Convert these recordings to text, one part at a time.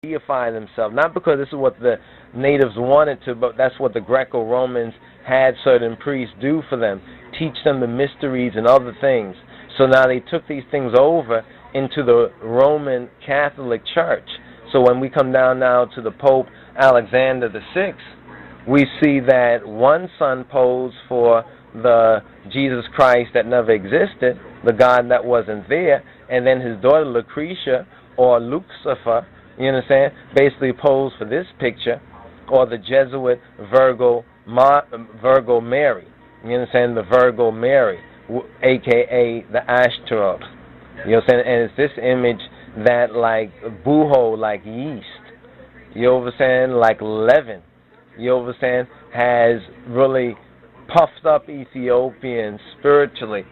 deify themselves, not because this is what the natives wanted to, but that's what the Greco-Romans had certain priests do for them, teach them the mysteries and other things. So now they took these things over into the Roman Catholic Church. So when we come down now to the Pope Alexander VI, we see that one son posed for the Jesus Christ that never existed, the God that wasn't there, and then his daughter Lucretia, or Lucifer, you understand, basically posed for this picture, or the Jesuit Virgo Mary, you understand, the Virgo Mary, a.k.a. the Ashtaroth, you understand, and it's this image that like buho, like yeast, you understand, like leaven, you understand, has really puffed up Ethiopians spiritually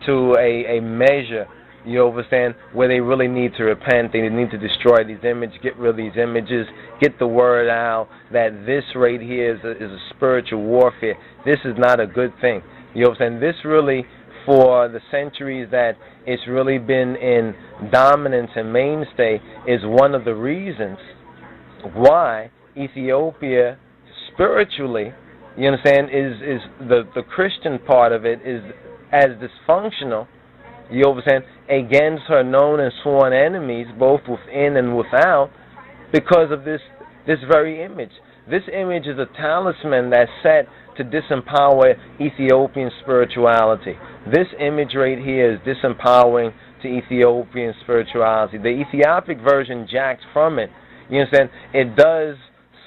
to a measure, you understand, where they really need to repent. They need to destroy these images, get rid of these images, get the word out that this right here is a spiritual warfare. This is not a good thing. You understand? This really, for the centuries that it's really been in dominance and mainstay, is one of the reasons why Ethiopia spiritually, you understand, is the Christian part of it is as dysfunctional, you understand, against her known and sworn enemies, both within and without, because of this very image. This image is a talisman that's set to disempower Ethiopian spirituality. This image right here is disempowering to Ethiopian spirituality. The Ethiopic version jacks from it. You understand? It does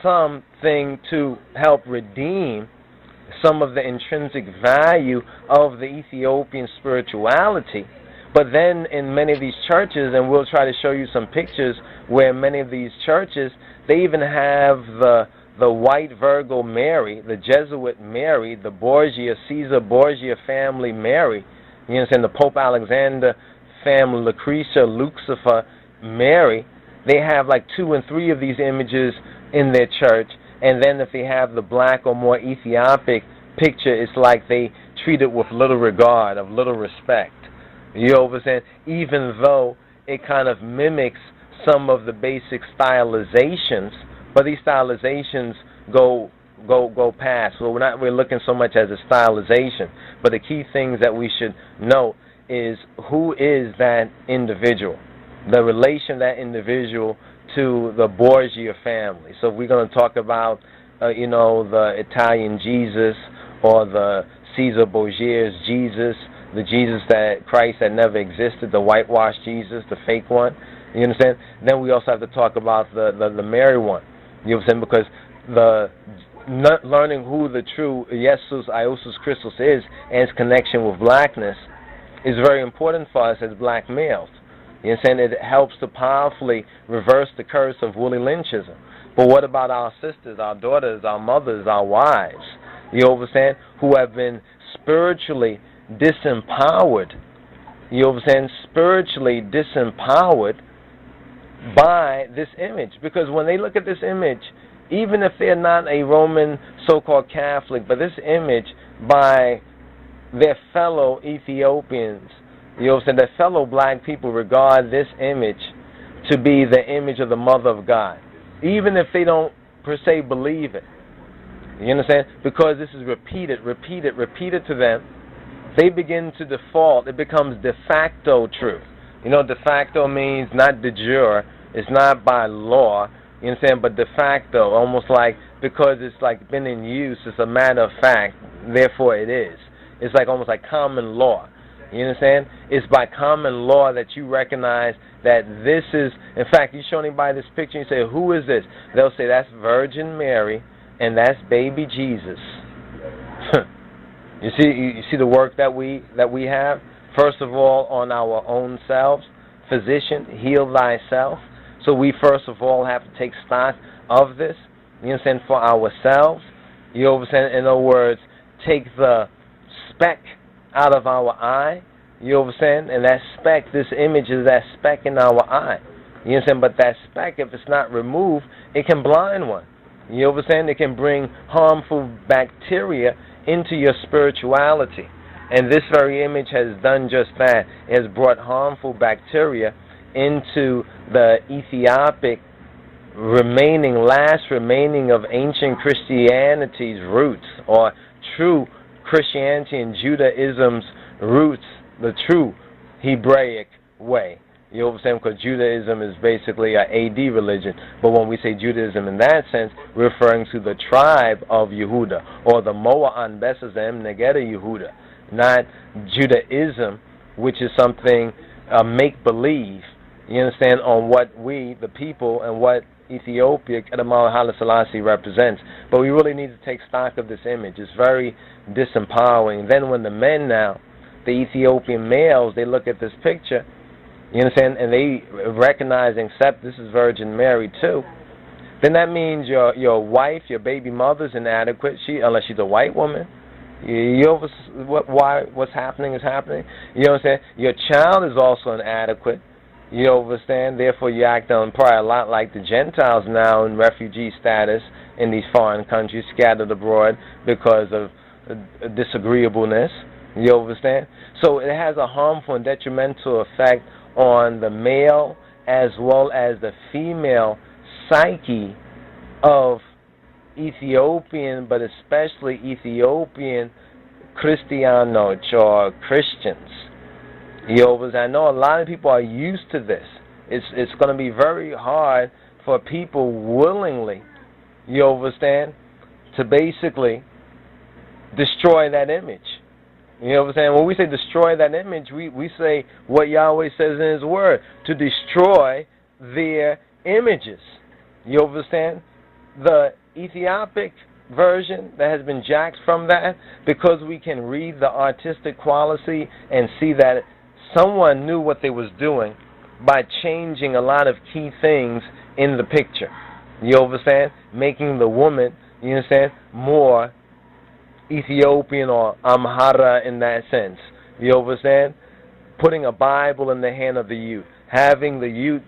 something to help redeem some of the intrinsic value of the Ethiopian spirituality. But then in many of these churches, and we'll try to show you some pictures where many of these churches, they even have the white Virgo Mary, the Jesuit Mary, the Borgia, Caesar Borgia family Mary, you understand, the Pope Alexander family, Lucretia, Lucifer, Mary. They have like 2 and 3 of these images in their church, and then if they have the black or more Ethiopic picture, it's like they treat it with little regard, of little respect. You understand? Even though it kind of mimics some of the basic stylizations, but these stylizations go past. So we're looking so much as a stylization, but the key things that we should know is who is that individual, the relation of that individual to the Borgia family. So if we're going to talk about, you know, the Italian Jesus or the Caesar Borgia's Jesus, the Jesus that Christ that never existed, the whitewashed Jesus, the fake one, you understand? Then we also have to talk about the Mary one, you understand? Because learning who the true Jesus, Iosus Christus is and its connection with blackness is very important for us as black males. You understand? It helps to powerfully reverse the curse of woolly lynchism. But what about our sisters, our daughters, our mothers, our wives, you understand, who have been spiritually disempowered, you understand, spiritually disempowered by this image? Because when they look at this image, even if they're not a Roman so-called Catholic, but this image by their fellow Ethiopians, you understand, their fellow black people regard this image to be the image of the Mother of God, even if they don't per se believe it. You understand? Because this is repeated to them, they begin to default. It becomes de facto truth. You know, de facto means not de jure. It's not by law, you understand, but de facto, almost like because it's like been in use, it's a matter of fact, therefore it is. It's like almost like common law. You understand? It's by common law that you recognize that this is, in fact, you show anybody this picture and you say, who is this? They'll say, that's Virgin Mary and that's baby Jesus. You see the work that we have? First of all, on our own selves. Physician, heal thyself. So we first of all have to take stock of this, you understand, for ourselves. You understand? In other words, take the speck out of our eye, you understand? And that speck, this image is that speck in our eye. You understand? But that speck, if it's not removed, it can blind one. You understand? It can bring harmful bacteria into your spirituality. And this very image has done just that. It has brought harmful bacteria into the Ethiopic last remaining of ancient Christianity's roots, or true Christianity and Judaism's roots, the true Hebraic way. You understand? Because Judaism is basically an AD religion. But when we say Judaism in that sense, we're referring to the tribe of Yehuda, or the Moa'an Besazem Negeda Yehuda, not Judaism, which is something make-believe, you understand, on what we, the people, and what Ethiopia, Kedamal Haile Selassie, represents. But we really need to take stock of this image. It's very disempowering. Then when the men now, the Ethiopian males, they look at this picture, you understand, and they recognize and accept this is Virgin Mary too, then that means your wife, your baby mother's inadequate, unless she's a white woman. What's happening is happening. You know what I'm saying? Your child is also inadequate. You understand? Therefore, you act on probably a lot like the Gentiles now in refugee status in these foreign countries, scattered abroad because of disagreeableness. You understand? So it has a harmful and detrimental effect on the male as well as the female psyche of Ethiopian, but especially Ethiopian Christianos or Christians. I know a lot of people are used to this. It's going to be very hard for people willingly, you understand, to basically destroy that image. You know what I'm saying? When we say destroy that image, we say what Yahweh says in His Word, to destroy their images. You understand? The Ethiopic version that has been jacked from that, because we can read the artistic quality and see that someone knew what they was doing by changing a lot of key things in the picture. You understand? Making the woman, you understand, more Ethiopian or Amhara in that sense. You understand? Putting a Bible in the hand of the youth, having the youth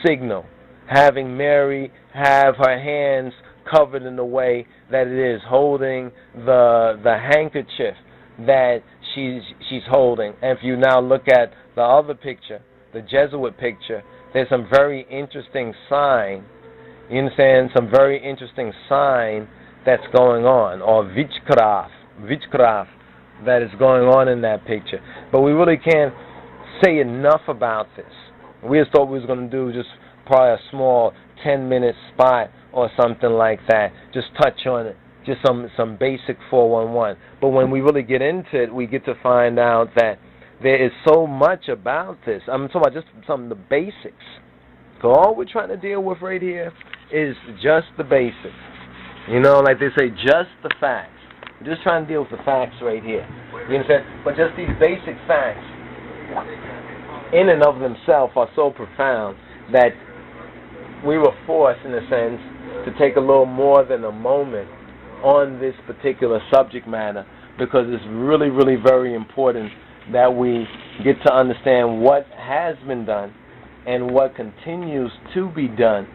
signal, having Mary have her hands covered in the way that it is, holding the handkerchief that she's holding. And if you now look at the other picture, the Jesuit picture, there's some very interesting sign, you understand, some very interesting sign that's going on, or witchcraft that is going on in that picture. But we really can't say enough about this. We just thought we was going to do just probably a small 10-minute spot or something like that, just touch on it, just some basic 411. But when we really get into it, we get to find out that there is so much about this. I'm talking about just some of the basics. So all we're trying to deal with right here is just the basics. You know, like they say, just the facts. We're just trying to deal with the facts right here. You understand? But just these basic facts, in and of themselves, are so profound that we were forced, in a sense, to take a little more than a moment on this particular subject matter, because it's really, really very important that we get to understand what has been done and what continues to be done,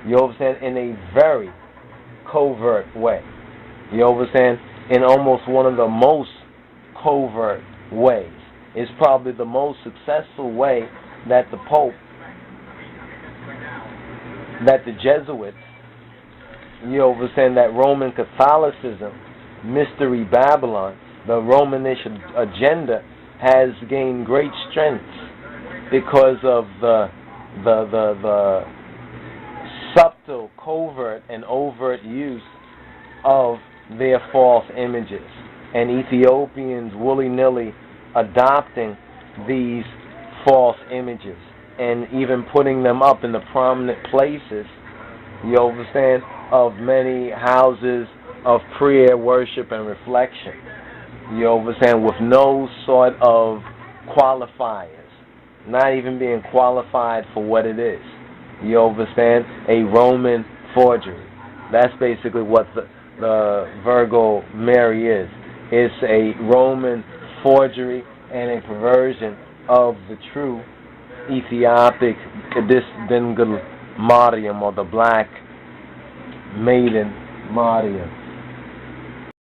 you understand, in a very covert way. You understand? In almost one of the most covert ways. It's probably the most successful way that the Pope, that the Jesuits, you understand, that Roman Catholicism, Mystery Babylon, the Romanish agenda has gained great strength because of the subtle, covert, and overt use of their false images, and Ethiopians willy-nilly adopting these false images and even putting them up in the prominent places, you understand, of many houses of prayer, worship, and reflection. You understand, with no sort of qualifiers, not even being qualified for what it is. You understand? A Roman forgery. That's basically what the Virgo Mary is. It's a Roman forgery and a perversion of the true Ethiopic Kadis Mariam, or the Black Maiden Mariam.